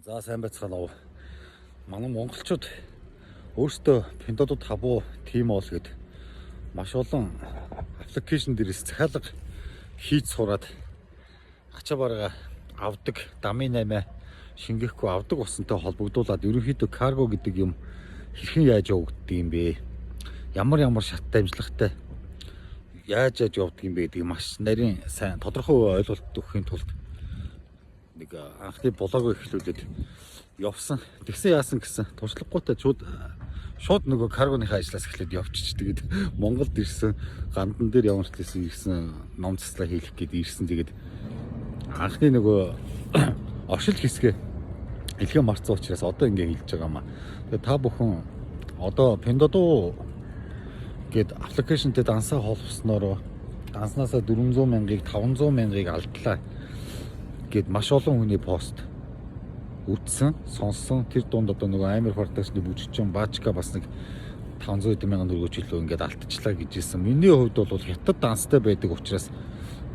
За сайн байцгаана уу. Манай монголчууд өөрсдөө пиндодууд хабуу тим ол гэд маш олон аппликейшн дээрээс захиалга хийж сураад ачаа барага авдаг, дамын 8 шингээхгүй авдаг усантай холбогдуулаад ерөнхийдөө карго гэдэг юм хэрхэн яаж явагддаг юм бэ? Ямар шаттай амжилттай яаж явагддаг юм бэ гэдгийг маш нарийн сайн тодорхой ойлголт өгөхийн тулд нэг анхны блогоо эхлүүлээд явсан. Тэгсэн яасан гэсэн туршлагагүйтай шууд нөгөө каргоныхаа ажлаас эхлээд явчихж тэгээд Монголд ирсэн гандан дээр ямар ч гэсэн ирсэн ном цэцлээ хийх гээд ирсэн. Тэгээд анхны нөгөө оршил хэсгээ хэлхээ марцсан учраас одоо ингэ хэлж байгаа юм аа. Тэгээд та бүхэн одоо Pinduoduo гээд аппликейшнтэй дансаа холбосноор данснасаа 400 мянгаыг 500 мянгаыг алдлаа гэд маш олон хүний пост үтсэн, сонссон. Тэр дунд одоо нөгөө Амир Фортасны бүжигчин Баачка бас нэг 500 мянган төгрөг жилөө ингээд алдчихлаа гэж хэлсэн. Миний хувьд бол хятад данстай байдаг учраас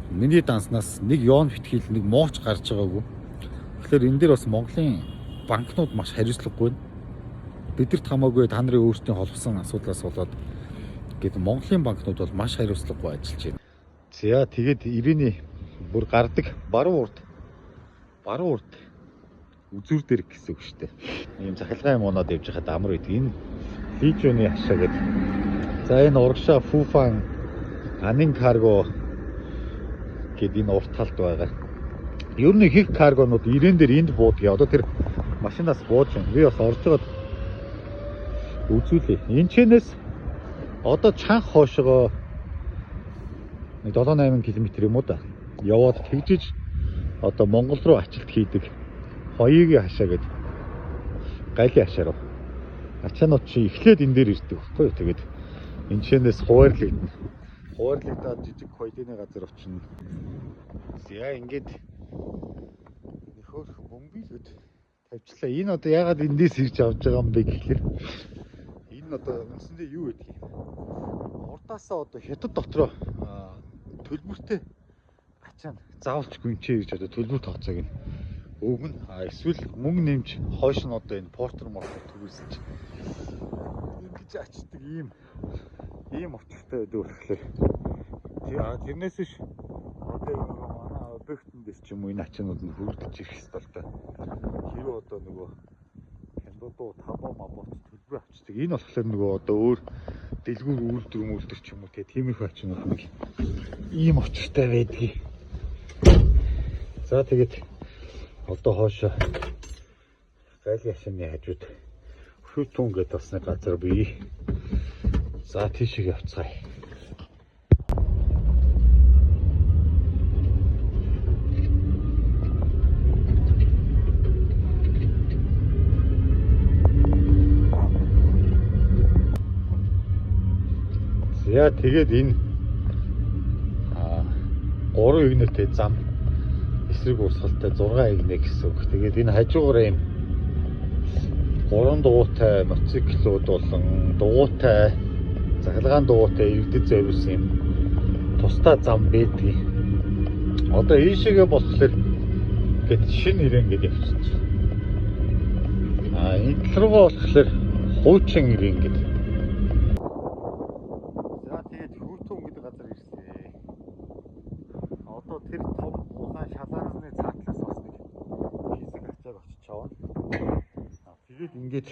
миний данснаас нэг ёон битгийл нэг мооч гарч байгаагүй. Тэгэхээр энэ дээр бас Монголын банкнууд маш хариуцлагагүй. Бидэрт хамаагүй та нарын өөрсдийн холбосон асуудлаас болоод гээд Монголын банкнууд бол маш хариуцлагагүй ажиллаж байна. За тэгээд ирээний бүр гардаг баруун урд үзүр дээр гэсэн үг шүү дээ. Ийм захилгаан юм унаад явж байхад амар байдаг. Энэ Лижоны хашаа гэдэг. За энэ урагшаа Фуфан анин карго гэдэг энэ урт талд байгаа. Ер нь их каргонууд ирээн дээр энд буудгийг. Одоо тэр машинаас бууж байна. Би бас орж байгаад үзүүлээ. Энэ чэнэс одоо чанх хоошоо 7-8 км юм уу да. Яваад тэгжиж одоо Монгол руу ачилт хийдэг. Хоёрын хашаа гэдэг. Галын хашаа руу. Ачаанууд чи эхлээд энэ дээр ирдэг байхгүй юу? Тэгээд энэ чэнэс хуваарлагдана. Хуваарлагдаад жижиг хоёрын газар очино. За ингээд нөхөр бөмбөлөд тавьчлаа. Энэ одоо ягаад эндээс ирж авч байгаа юм бэ гэхээр энэ одоо үндсэндээ юу гэдэг юм? Урдаасаа одоо хятад дотроо төлбөртэй ачаан заавалчгүй энэ гэж одоо төлбөр тооцоог нь өгнө. Эсвэл мөнгө нэмж хойш нь одоо энэ портер төгөлсөн чи ингэж ачдаг ийм очтой байдаг болохоор тэрнээс биш одоо манай объектын дэс ч юм уу энэ ачаанууд нь хөгжиж ирэх ёстой л да. Хэрэв одоо нөгөө Pinduoduo табоо мабот төлбөр авчдаг. Энэ болохоор нөгөө одоо өөр дэлгүүр үйлдвэр ч юм уу тиймэрхүү ачаанууд нэг ийм очтой байдгийг. За тэгээд одоо хоошо галын хашааны хажууд Хүйтүн гэдэг бас нэг газар бий. За тийшээ явцгаая. За тэгээд энэ 3 игнэтэй зам эсрэг урсгалтай 6 игнэ гэсэн үг. Тэгээд энэ хажуугаар юм 3 дугуйтай мотоциклууд болон дугуйтай захилгаан дугуйтай иргэдэд зориулсан юм тусдаа зам байдгийг. Одоо ийшээгээ болохоор гээд шинэ ирээн гээд явчихсан. Энэ тал руугаа болохоор хуучин ирээн гээд. За тэгээд Хүйтүн гэдэг газар ирсэн. Одоо тэр том улаан шалааны цаатлаас бас нэг хэсэг ачааг очиж авна. Тэгээд ингээд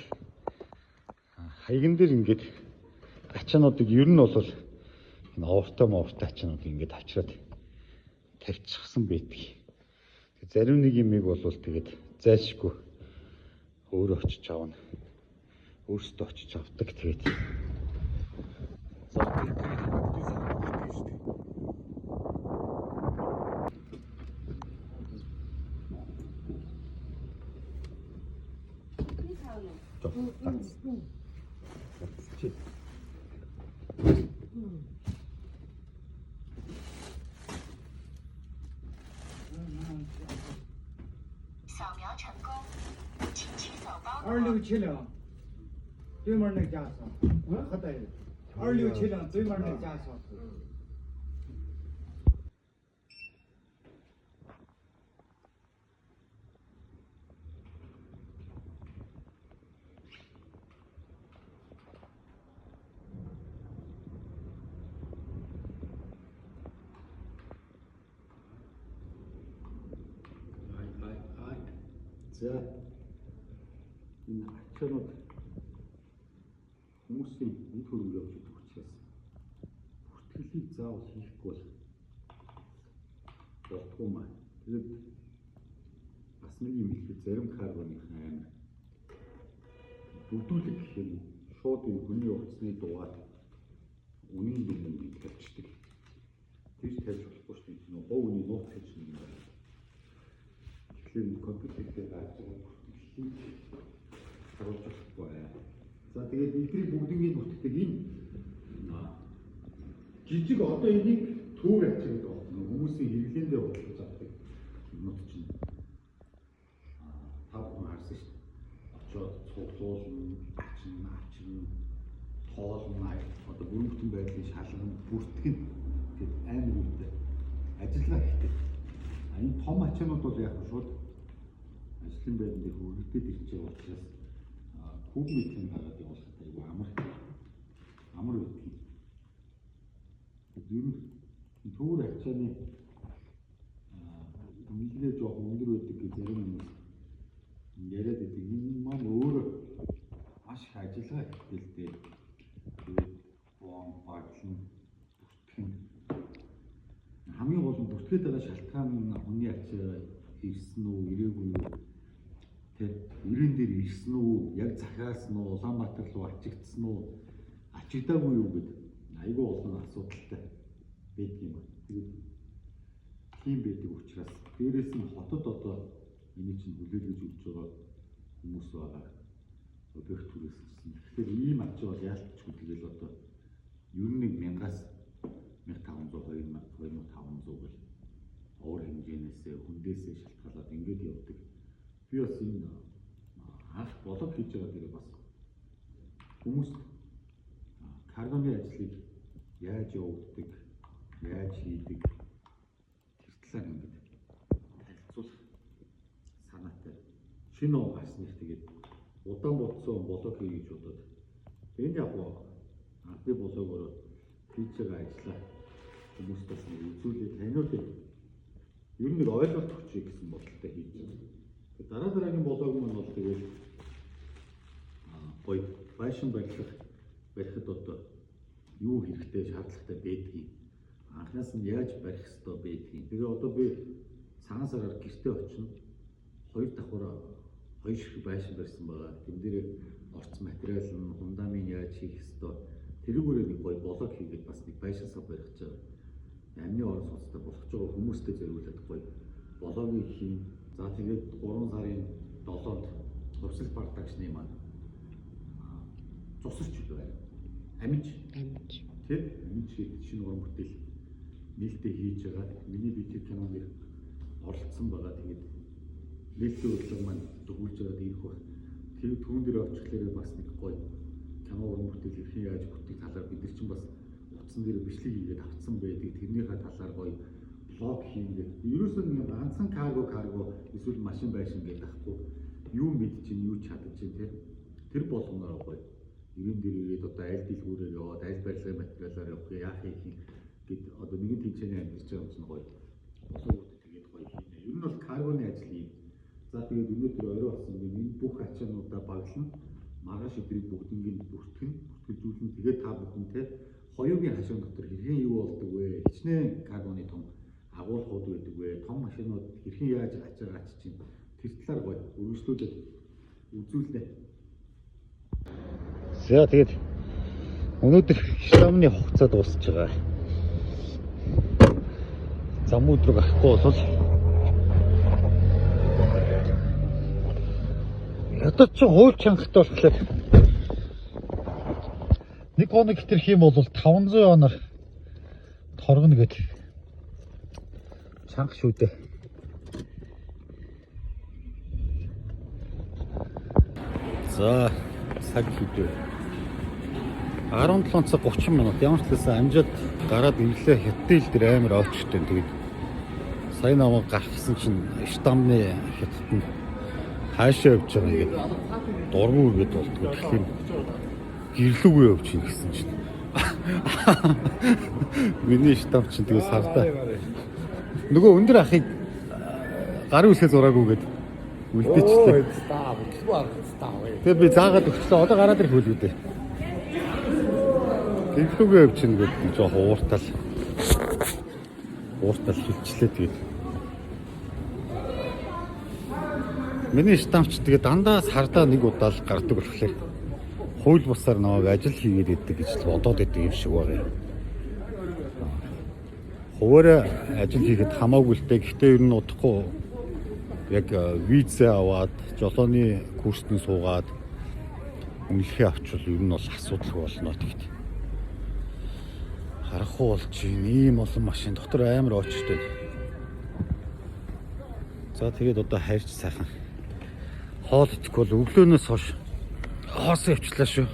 хаягн дээр ингээд ачаануудыг ер нь бол энэ овртой ачаануудыг ингээд авчираад тавьчихсан байдаг. Тэгээд зарим нэг юмыг бол тэгээд зайлшгүй өөрөө очиж авна. Өөрсдөө очиж авдаг тэгээд. За $26,000，对门那家上，可得，26,000对门那家上。За энэ ачаанууд хүмүүсийн үд хөрөнгө явж идэх учраас бүртгэлийг заавал хийхгүй болтгүй маа. Тэгээд бас нэг юм хэлэхэд зарим карбоных амар бүрдүүлэг гэх юм шууд энэ хүний утасны дугаар үнийн дүнгийн тавьчихдаг. Тийш тавьж болохгүй шүү дээ. Нөө гоо үний нууц гэж юм байна. Тэгэхээр компьютертэй гарч байгаа бүртгэлийг харуулж болохгүй. За тэгээд эдгээр бүгдийн бүртгэдэг энэ жижиг одоо энийг төвөр ачаад байна. Хүмүүсийн хэрэглээндээ бодлож авдаг юмнууд чинь та бүхэн харсан шүү дээ. Очоод цуглуулна, ачин, тоолно, одоо бүрэн бүтэн байдлын шалган бүртгэн гэдэг амар үүрэгтэй ажиллагаа хийдэг. Энэ том ачаанууд бол яг шууд ажлын байранд их өргөдөд ирж байгаа учраас куб метрийн гараад явуулахад айгүй амар үүрэг. Ер нь төвөр ачааны нэлээд жоох өндөр байдаг гэж зарим хүмүүс яриад байдаг. Энэ маань өөрөө маш их ажиллагаа хийдэг л дээ. Тэгээд боон баглан бүртгэн хамгийн гол нь бүртгээд байгаа шалтгаан нь хүний ачаа ирсэн үү, ирээгүй юу? Тэгээд өрийн дээр ирсэн үү, яг захиалсан уу, Улаанбаатар руу ачигдсан уу, ачигдаагүй юу гэдэг айгүй олон асуудалтай байдаг юм байна. Тэгээд тийм байдаг учраас дээрээс нь хотод одоо энэ чинь хүлээлгэж өгч байгаа хүмүүс байгаа. Объект түрээс ирсэн. Тэгэхээр ийм ачаа бол яалтчгүй тэгэл одоо ер нь 1000-аас 1500 2500 гэл уур хэмжээнээсээ хүндээсээ шалтгаалаад ингэж явдаг. Би бас энэ анх блог хийж байгаа дээрээ бас хүмүүс карбоны ажлыг яаж явуулдаг, яаж хийдэг тэр талаар ингэж танилцуулах санаатай. Шинэ он гарсныг тэгээд удаан бодсон блог хий гэж бодоод энэ яг би блогоор хийж байгаа ажлаа хүмүүстээс нэг үзүүлээд таниулъя. Ер нь нэг ойлголт өгчий гэсэн бодолтой хийж байгаа. Дараагийн блог маань бол тэгээд гоё фэшн барихад одоо юу хэрэгтэй шаардлагатай байдгийг анхнаас нь яаж барих ёстой байдгийг. Тэгээ одоо би цагаан сараар гэртээ очино. 2 давхар 2 ширхэг байшин барьсан байгаа. Тэн дээр орц материал нь фундамент яаж хийх ёстой. Тэрүүгээрээ нэг гоё блог хийгээд бас нэг байшин сав барих гэж байгаа. Амны орон сууцтай болох ч байгаа хүмүүстэй зориулаад гоё блогийг хийн. За тэгээд 3 сарын 7-нд хувьсэл продакшны маань цусарч байна. Амиж. Тэр амиж шинэ уран бүтээл нээлттэй хийж байгаа. Миний видео кинонд оролцсон байгаа. Тэгээд нээлттэй урилга маань дөрвүүлж байгаа ирэх баг. Тэр түүн дээр очихлаараа бас нэг гоё кино уран бүтээл хэрхэн яаж бүтэх талаар бид нар чинь бас утсан дээр бичлэг хийгээд авцсан байдаг. Тэрнийхээ талаар гоё блог хийгээд ерөөсөө нэг ганцхан карго эсвэл машин байшин гэдэг ахгүй юу мэдж чинь юу чадчих чинь тэр болгоноор гоё ирэн дээр ирээд одоо аль дэлгүүрээр яваад аль барилгын материалаар явах яах юм гэд одоо нэгэн тэнцээний амьдч байгаа юм чинь гоё болоогууд тэгээд гоё хийнэ. Ер нь бол каргоны ажил юм. За тэгээд өнөөдөр орой болсон энэ бүх ачаануудаа баглан маргааш өдрийг бүгднийг бүртгэжүүлэн тэгээд та бүхэнтэй хоёугийн хашаан дотор хэрхэн юу болдог вэ? Хичнээн каргоны том агуулгууд байдаг вэ? Том машинууд хэрхэн яаж ачаагач чинь тэр талаар гоё үргэлжлүүлээд үзүүлнэ. За тэгээд өнөөдөр шламны хугацаа дуусч байгаа. Зам өдрөг авахгүй бол ядаж чи хууль чангатай болохоор нэг хоног хэтэрх юм бол 500 оноор торгоно гэж чанга шүү дээ. За цаг хэвдээ 17 цаг 30 минут ямар ч хэлсэн амжаад гараад ирлээ хятадэл дээр амар очтой. Тэгээд сайн намайг гаргасан чинь штамны хятад нь хаашаа явж байгаа юм гээд дургу үргээд болдгоо. Тэгэхээр гэрлүүгээ явж ийн гэсэн чинь миний штамп чинь тэгээ савдаа нөгөө өндөр ахыг гарын үсгээ зураагүйгээд үлдээчлээ. став, став, став. Тэгээ би заагаад өгчлээ. Одоо гараад ирэх үйл үү. Тэглүүгээ өвчин гэдэг жоох ууртал. Ууртал хилчлээ тэгээд. Миний штамч тэгээд дандаа сардаа нэг удаа л гардаг болохоор хууль бусаар наваг ажил хийгээд идэх гэж л бодоод идэг юм шиг байгаа юм. Хуваарь ажил хийхэд хамаагүй л дээ. Гэхдээ ер нь удахгүй яг виз аваад жолооны курсны суугаад үнэлгээ авчвал ер нь бол асуудалгүй болно тэгт. Харахгүй болж ийм олон машин дотор амар очтой. За тэгээд одоо хайрч сайхан хоол идэхгүй бол өглөөнөөс хойш хоосон явчлаа шүү.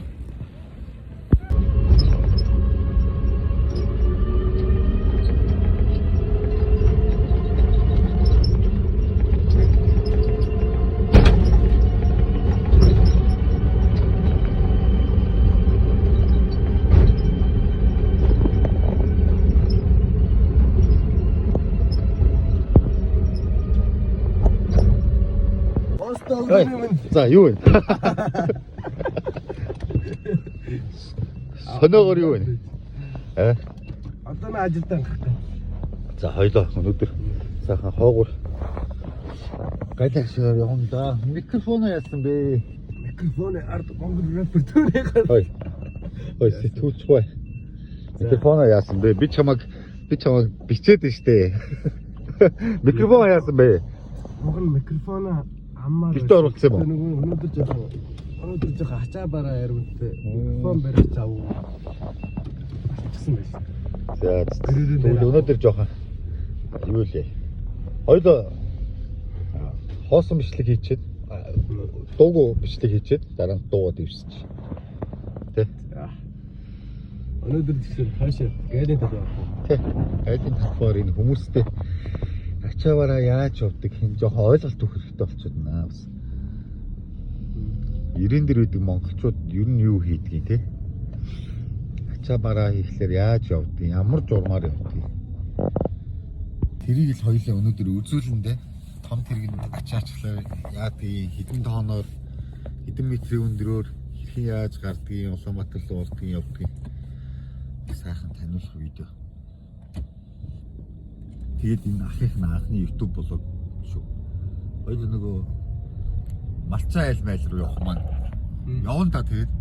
За юу вэ? Соноогоор юу вэ? Одоо н ажилдаа анхтай. За хоёлоо өнөөдөр сайхан хоогуур галаксиар явна да. Микрофоно яасан бэ? Микрофоны ард гонгор рэпер төрөйгээр. Ой сэтгүүлч бай. Микрофоно яасан бэ? Би чамаг бичээд нь штэ. Микрофон яасан бэ? Монгол микрофоно аммаар битээ оруулсан юм уу? Өнөөдөр жоохон ачаа бараа ярмтай. Микрофон барих зав. Ачсан байсан. За өнөөдөр жоохон юу лээ. Хоёлоо хоосон бичлэг хийчихэд дуугүй бичлэг хийчихэд дараа нь дуугаад ивсэж. Тэ. Өнөөдөр жишээ хаашаа гайдын талбай. Тэ. Гайдын талбайр энэ хүмүүстэй ачааваараа яаж явдаг хин жоохон ойлголт өгөх хэрэгтэй болчиход байна бас. 90 дэр үүдэг монголчууд ер нь юу хийдгийг те. Ачааваараа хийхлээр яаж явдгийг, ямар журмаар явдгийг. Тэрийг л хоёлаа өнөөдөр үзүүлэндэ том тэрэг ачаачлаа яадгийг хэдэн тооноор хэдэн метрийн өндрөөр хэрхэн яаж гардгийг Улаанбаатар руу ордгийг явдгийг сайхан таниулах видео. Тэгээд энэ анхны YouTube блог шүү. Хоёул нөгөө малцаа айл майл руу явах маань явна та тэгээд.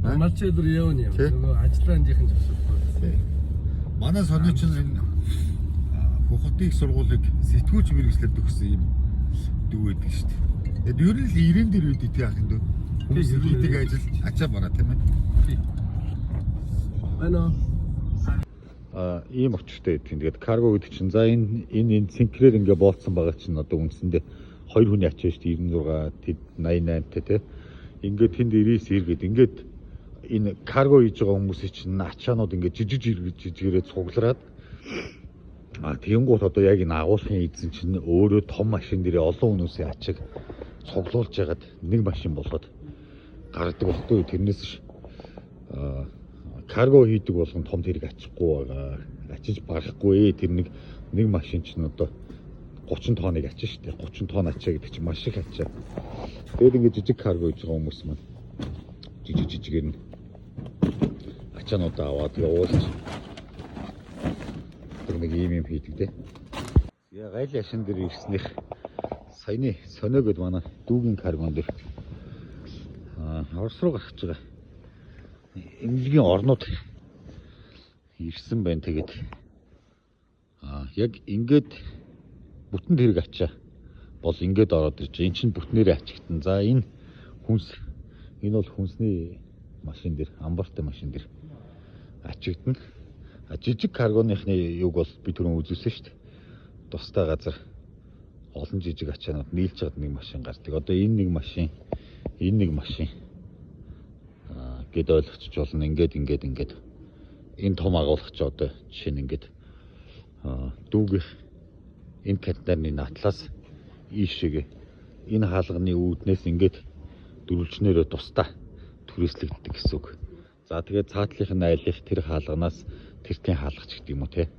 Малцаа руу явна юм. Нөгөө ажиллаандийнхэн зөвшөөрсөн. Манай сони ч энэ Хөхөтийн их сургуулийг сэтгүүлч мэргэжлээд өгсөн юм дүү байдаг шүү дээ. Тэгээд ер нь л 90 дэр үед тий ахын дүү. Хүмүүс хийдэг ажил ачаа бараа тийм ээ. Байна. Ийм очтой гэдэг. Тэгээд карго гэдэг чинь за энэ цинкрээр ингээ бооцсон байгаа чинь одоо үндсэндээ 2 хүний ачаа шүү дээ 96 тэд 88 тэ тий. Ингээд тэнд 99 гээд ингээд энэ карго хийж байгаа хүмүүсийн чинь ачаанууд ингээ жижигээрээ цуглараад тэгэнгүүт одоо яг энэ агуулгын эзэн чинь өөрөө том машин дээрээ олон хүмүүсийн ачааг цуглуулж ягаад нэг машин болоод гаргадаг байхгүй тэрнээс ш карго хийдэг болгон том тэрэг ачихгүй байгаа. Ачиж барахгүй тэр нэг машин чинь одоо 30 тонныг ачиж штэ 30 тонн ачаа гэдэг чинь маш их ачаа. Тэгээд ингээд жижиг карго хийж байгаа хүмүүс маань жижигэр нь ачаануудаа аваад явуулж нэг юм хийдэг те. Яа гайл яшин дээр ирснэх саяны сониогод манай дүүгийн каргон дээр Орос руу гарч байгаа. Эмнэлгийн орнууд ирсэн байна тэгээд яг ингээд бүтэн тэрэг ачаа бол ингээд ороод ирж эн чинь бүтнээрээ ачигтан. За энэ бол хүнсний машин дээр амбартай машин дээр ачигтана. Жижиг каргоныхны юг бол би түрүүн үзүүлсэн шүү дээ. Тустай газар олон жижиг ачаанууд нийлж чад нэг машин гардаг. Одоо энэ нэг машин гэд ойлгочих болно. Ингээд энэ том агуулгач одоо жишээ нь ингээд дүүгийнх энэ катнарны натлаас ийшээгээ энэ хаалганы үүднээс ингээд дөрвөлжнөрөө тусдаа түрээслэгддэг гэсэн үг. За тэгээд цаатлынхын айлынх тэр хаалганаас тэртийн хаалгач гэдэг юм уу те.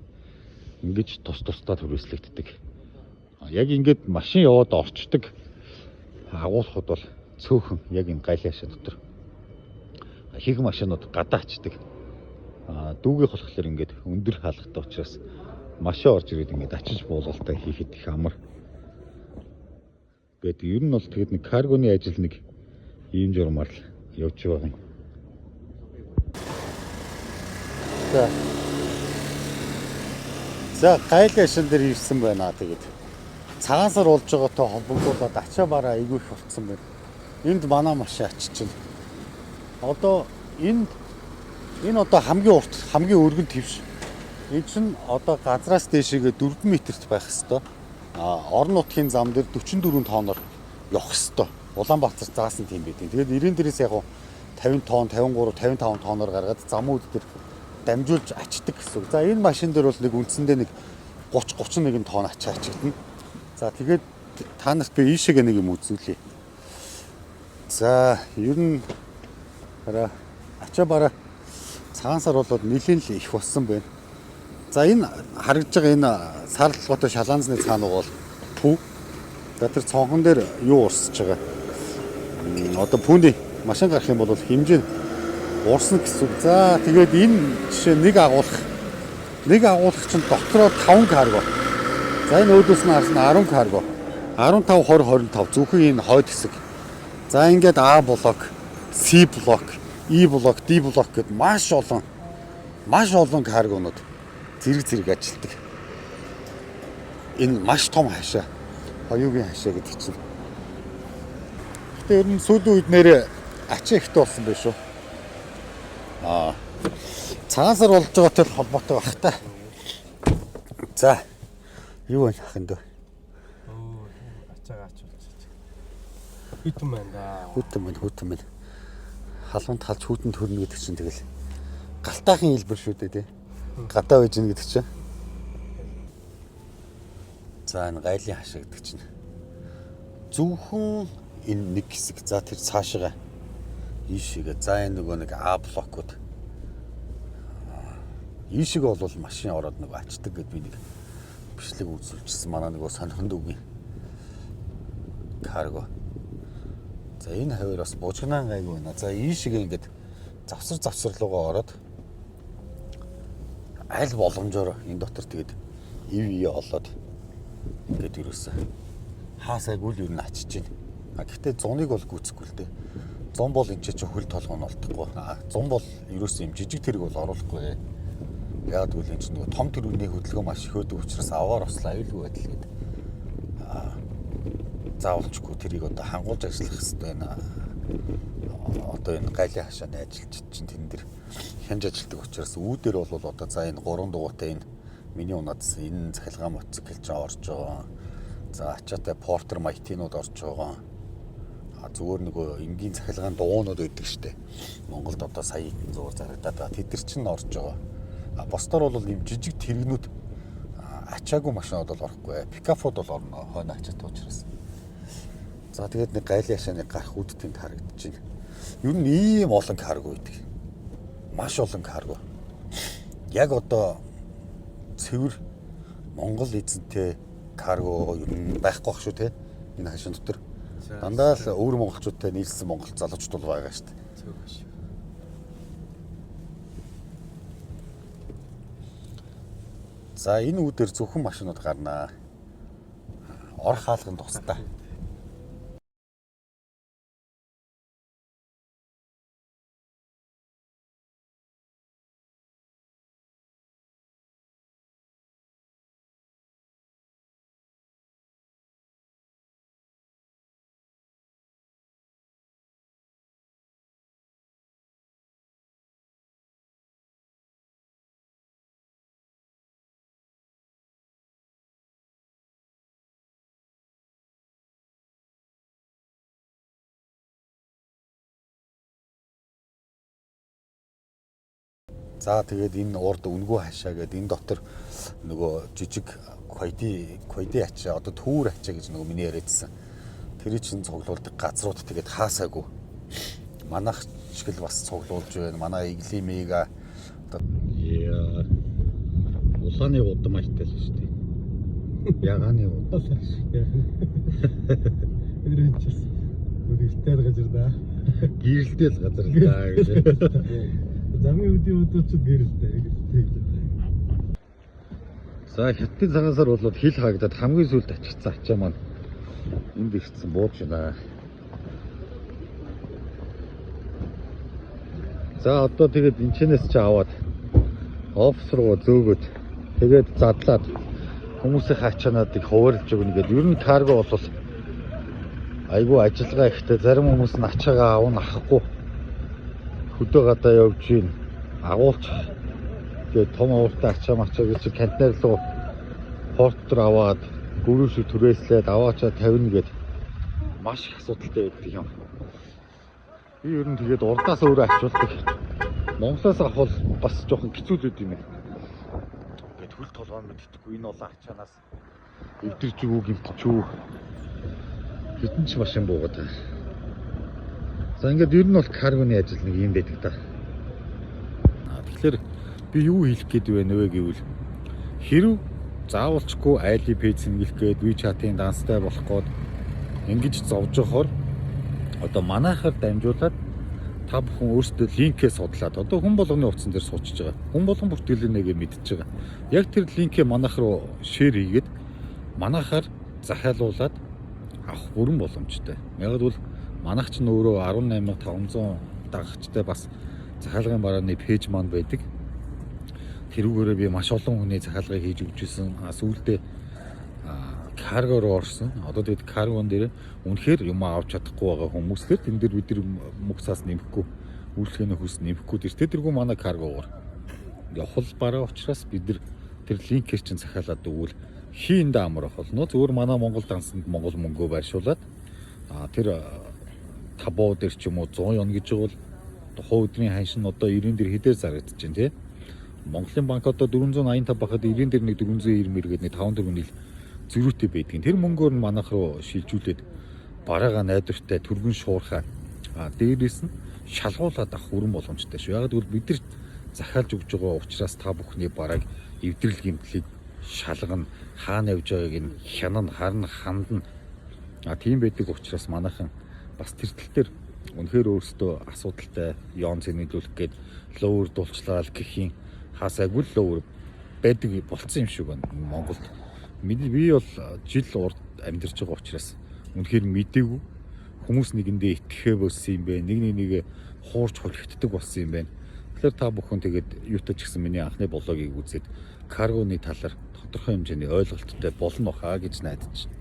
Ингэж тус тусдаа түрээслэгддэг. Яг ингээд машин яваад орчдөг агуулхад бол цөөхөн яг энэ гайлын хашаа дотор их машинууд гадаа очдөг. Дүүгийнх болохоор ингээд өндөр хаалгатай учраас машин орж ирээд ингээд очиж буулгалтай хийхэд их амар. Гэт ер нь бол тэгэд нэг каргоны ажил нэг ийм журмаар л явж байгаа юм. За гайлын хашаан дээр ирсэн байна. Тэгээд цагаан сар болж байгаатай холбогдуулаад ачаа бараа айгүй их болцсон байна. Энд манай машин ачиж байна. Одоо энэ одоо хамгийн урт, хамгийн өргөн твш. Энэ чинь одоо газраас дээшээгээ 4 метрт байх хэвээр. Орон нутгийн зам дээр 44 тонноор явах хэвээр. Улаанбаатар заасан тийм байдیں۔ Тэгээд 90 дээрээс яг 50 тонн, 53, 55 тонноор гаргаад замууд дээр дамжуулж ачдаг гэсэн үг. За энэ машин дээр бол нэг үндсэндээ нэг 30-31 тонн ачаа ачигдана. За тэгээд та нарт би ийшээгээ нэг юм үзүүлье. За ер нь ачаа бараа цагаан сар болоод нэлийн л их болсон байна. За энэ харагдж байгаа энэ сарлаготой шалаанзны цаануу бол пүү. За тэр цонхон дээр юу урсж байгаа. Одоо пүүний машин гарах юм бол хэмжээ урсна гэсэн үг. За тэгээд энэ жишээ нэг агуулах чинь дотроо 5 карго. За энэ өөдөөс нь харсан 10 карго. 15, 20, 25 зөвхөн энэ хойд хэсэг. За ингээд А блок, C блок, E блок, D блок гэд маш олон каргонууд зэрэг ажилтдаг. Энэ маш том хашаа. Хоёугийн хашаа гэдэг чинь. Гэтэ ер нь сүүлийн үед нэрээ ачаа ихтэй болсон байх шүү. Цагаан сар болж байгаатай холбоотой байх та. За юу вэ хахын дөө? Ачаагаа ачуулчих. Хүтэн байна да. Хүтэн байна. Халуун талж хүтэн төрнө гэдэг чинь тэгэл галтайхын хэлбэр шүү дээ тий. Гадаа байж гэнэ гэдэг чинь. За энэ гайлын хашаа гэдэг чинь зөвхөн энэ нэг хэсэг. За тэр цаашаа ийшээгээ. За энэ нөгөө нэг А блокууд. Ийшээгээ бол машин ороод нөгөө ачдаг гэд би нэг бичлэг үзүүлчихсэн. Манай нөгөө сонирхонд үгүй карго. За энэ хавар бас бужигнаан гайгүй байна. За ийшээгээ ингээд завсарлуугаа ороод аль боломжоор энэ дотор тэгээд ив олоод ингээд юусэн хаасайг үл юу н ачиж байна. Гэхдээ 100-ыг бол гүйцэхгүй л дээ. 100 бол энэ чинь хөл толгой нь олдохгүй. 100 бол юусэн юм жижиг тэрэг бол оруулахгүй. Яг үл энэ чинь нөгөө том тэрүүний хөдөлгөөн маш их өдөг учраас аваар ослоо аюулгүй байдал гэдэг. Заавалчгүй тэрийг одоо хангуулж ажиллах хэрэгтэй байна. Одоо энэ гайлын хашааны ажилч чинь тэн дээр хянж ажилтдаг учраас үүдээр бол одоо за энэ 3 дугуйтай энэ миний унадс энэ цахилгаан мотоцикл ч орж байгаа. За ачаатай портер майтинууд орж байгаа. Зүгээр нөгөө энгийн цахилгаан дуунууд байдаг штэ. Монголд одоо сая зур зарагдаад байгаа. Тэд нар чинь орж байгаа. Бостор бол ийм жижиг тэрэгнүүд ачаагүй машинууд бол орохгүй. Пикапууд бол орно хойно ачаатай учраас. За тэгээд нэг гайлын хашааны гарах үүдтэнд харагдаж байна. Ер нь ийм олон карго байдаг. Маш олон карго. Яг одоо цэвэр Монгол эзэнтэй карго ер нь байхгүй байх шүү те. Энэ хашаан дотор дандаа л өвөр монголчуудтай нийлсэн монгол залуучууд бол байгаа шүү дээ. За энэ үүдээр зөвхөн машинууд гарнаа. Орох хаалганд тусдаа. За тэгээд энэ урд үнгүй хашаа гэдэг энэ дотор нөгөө жижиг койди ачаа одоо түүр ачаа гэж нөгөө миний яриадсан. Тэр чинь цуглуулдаг газрууд тэгээд хаасаагүй. Манайх шиг л бас цуглуулж байна. Манай иглийн мега одоо улааны удам айттай л шүү дээ. Ягааны удам. Эренчээс. Гэртэл газар да. Гэрэлтэл газар л даа гэж. Замын өдийн өдөөчд гэрэлтэй. За хятадын цагаан сар болоод хил хаагдаад хамгийн сүүлд ачигдсан ачаа маань энд ирсэн бууж байна. За одоо тэгээд энэчнээс ч аваад офис руу зөөгөөд тэгээд задлаад хүмүүсийн ачаануудыг хуваарлж өгнө гэдэг. Ер нь карго бол айгүй ажиллагаа ихтэй, зарим хүмүүс нь ачаагаа авах авахгүй хөдөө гадаа явж гин агуулч тэгээд том ууртай ачаа мачаа гэж контейнер руу порт руу аваад гөрөө шиг түрээслээд аваачаа тавина гэд маш их асуудалтай байдаг юм. Би ер нь тэгээд урдаас өөрөө ачуулдаг. Монголоос авах бол бас жоохон хэцүү л юм. Ингээд хөл толгойн мэддэггүй энэ олон ачаанаас эвдэрч өгөө гэмтэж үү. Хитэн ч машин буугаад байна. За ингээд ер нь бол каргоны ажил нэг юм байдаг та. Тэгэхээр би юу хийх гээд байна вэ гэвэл хэрв заавалчгүй айли пэйж сэнгэлэх гээд WeChat-ийн данстай болох гээд ингэж зовж явахаар одоо манайхаар дамжуулаад та бүхэн өөрсдөө линкээ судлаад одоо хүн болгоны утсан дээр суучж байгаа. Хүн болгон бүртгэлэнэгээ мэдчихэж байгаа. Яг тэр линкээ манайх руу шеэр хийгээд манайхаар захиалуулаад авах бүрэн боломжтой. Яг л манайх ч нөөрөө 18500 дагагчтай бас захиалгын барааны пэйж маань байдаг. Тэрүүгээрээ би маш олон хүний захиалгыг хийж өгчээсэн. Сүүлдээ карго руу орсон. Одоо тэгээд каргон дээр үнэхээр юм авч чадахгүй байгаа хүмүүслэр тэн дээр бид мөх цаас нэмэхгүй, үйлчлэгээний хөлс нэмэхгүй тэргүй манай каргогоор явах бараа учраас бид тэр линкээр чинь захиалаад өгвөл хийн даамрах болно. Зөвхөн манай Монгол дансанд монгол мөнгөө байршуулад тэр табоо дээр ч юм уу 100 yon гэж бол тухайн өдрийн ханшин одоо 90 дээр хэдээр зарагдаж байна тий. Монголын банк одоо 485 байхад 90 дээр нэг 490 мэргээд нэг 5 төгрөгийн зөрүүтэй байдгийн. Тэр мөнгөөр нь манайх руу шилжүүлээд бараагаа найдвартай түргэн шуурхаа дээрээс нь шалгуулад авах бүрэн боломжтой шүү. Яг гэвэл бид нар захиалж өгж байгаа учраас та бүхний барааг эвдрэл гэмтлийг шалгана, хаана явж байгааг нь хянана, харна, хандна. Тийм байдаг учраас манайхан бас тэр тал дээр үнэхээр өөрсдөө асуудалтай yon зэнэглүүлэх гээд ловер дулчлал гэхийн хасаагүй ловер байдаг болцсон юм шиг байна Монголд. Би бол жил урд амьдарч байгаа учраас үнэхээр мэдээгүй хүмүүс нэгэндээ итгэхээ болсон юм бэ. Нэг хуурч холигддаг болсон юм байна. Тэгэхээр та бүхэн тэгээд YouTube ч гэсэн миний анхны блогийг үзээд каргоны талаар тодорхой хэмжээний ойлголттой болно хаа гэж найдаж байна.